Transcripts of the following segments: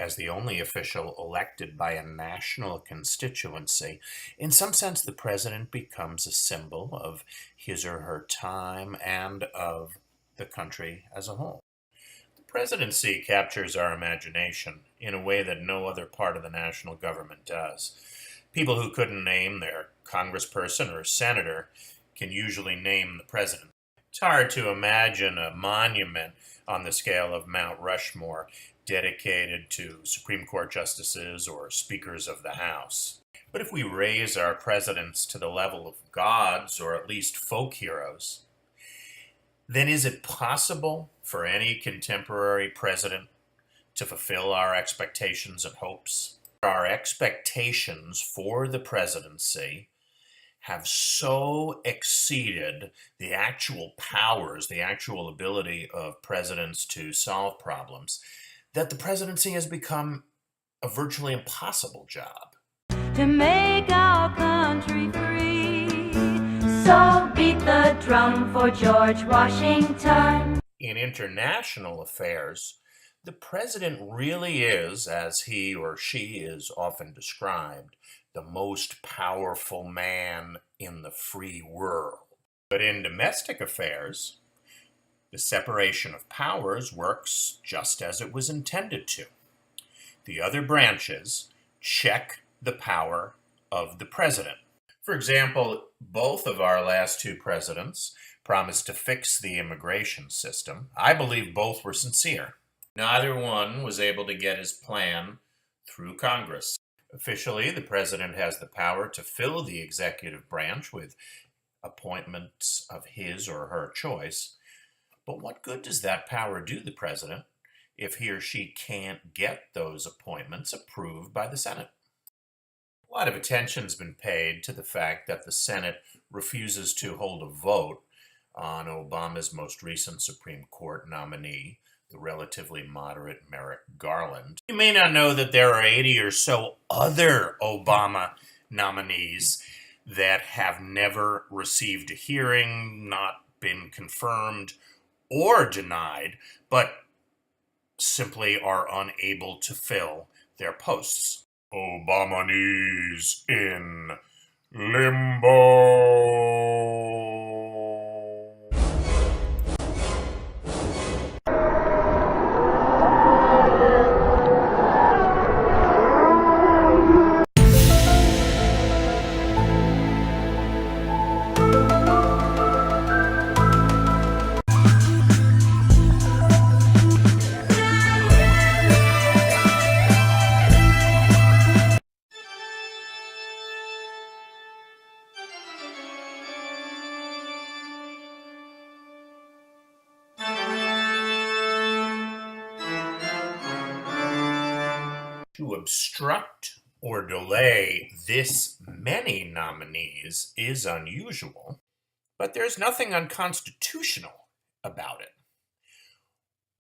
As the only official elected by a national constituency, in some sense, the president becomes a symbol of his or her time and of the country as a whole. The presidency captures our imagination in a way that no other part of the national government does. People who couldn't name their congressperson or senator can usually name the president. It's hard to imagine a monument on the scale of Mount Rushmore dedicated to Supreme Court justices or speakers of the House. But if we raise our presidents to the level of gods or at least folk heroes, then is it possible for any contemporary president to fulfill our expectations and hopes? Our expectations for the presidency have so exceeded the actual powers, the actual ability of presidents to solve problems, that the presidency has become a virtually impossible job. To make our country free, so beat the drum for George Washington. In international affairs, the president really is, as he or she is often described, the most powerful man in the free world. But in domestic affairs, the separation of powers works just as it was intended to. The other branches check the power of the president. For example, both of our last two presidents promised to fix the immigration system. I believe both were sincere. Neither one was able to get his plan through Congress. Officially, the president has the power to fill the executive branch with appointments of his or her choice. But what good does that power do the president if he or she can't get those appointments approved by the Senate? A lot of attention's been paid to the fact that the Senate refuses to hold a vote on Obama's most recent Supreme Court nominee, the relatively moderate Merrick Garland. You may not know that there are 80 or so other Obama nominees that have never received a hearing, not been confirmed or denied, but simply are unable to fill their posts. Obamanees in limbo. To obstruct or delay this many nominees is unusual, but there's nothing unconstitutional about it.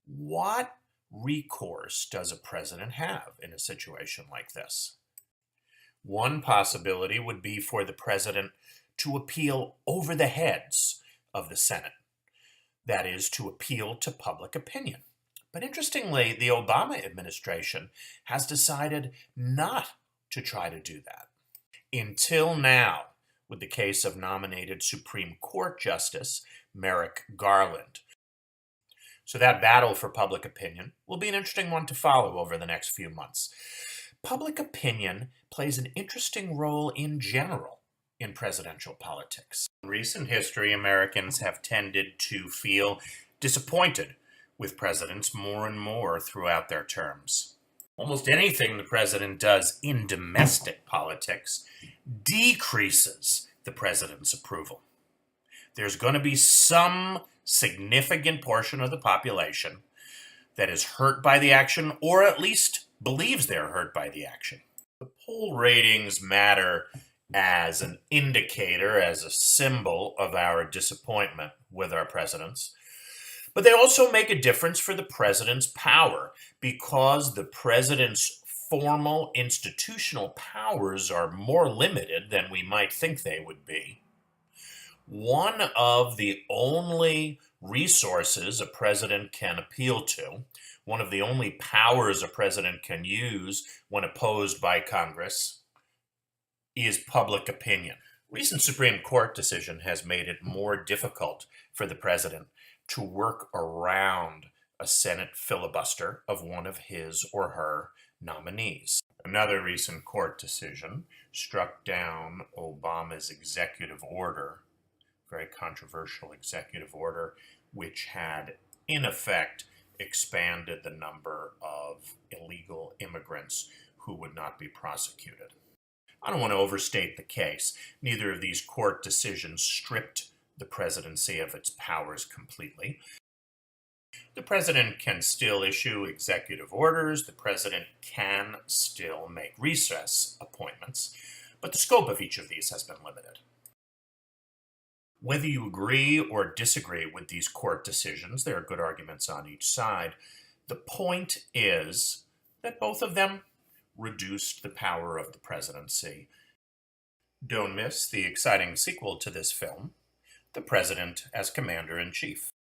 What recourse does a president have in a situation like this? One possibility would be for the president to appeal over the heads of the Senate. That is, to appeal to public opinion. But interestingly, the Obama administration has decided not to try to do that. Until now, with the case of nominated Supreme Court Justice Merrick Garland. So that battle for public opinion will be an interesting one to follow over the next few months. Public opinion plays an interesting role in general in presidential politics. In recent history, Americans have tended to feel disappointed with presidents more and more throughout their terms. Almost anything the president does in domestic politics decreases the president's approval. There's going to be some significant portion of the population that is hurt by the action, or at least believes they're hurt by the action. The poll ratings matter as an indicator, as a symbol of our disappointment with our presidents. But they also make a difference for the president's power, because the president's formal institutional powers are more limited than we might think they would be. One of the only resources a president can appeal to. One of the only powers a president can use when opposed by Congress is public opinion. Recent Supreme Court decision has made it more difficult for the president to work around a Senate filibuster of one of his or her nominees. Another recent court decision struck down Obama's executive order, very controversial executive order, which had, in effect, expanded the number of illegal immigrants who would not be prosecuted. I don't want to overstate the case. Neither of these court decisions stripped the presidency of its powers completely. The president can still issue executive orders. The president can still make recess appointments, but the scope of each of these has been limited. Whether you agree or disagree with these court decisions, there are good arguments on each side. The point is that both of them reduced the power of the presidency. Don't miss the exciting sequel to this film, The President as Commander-in-Chief.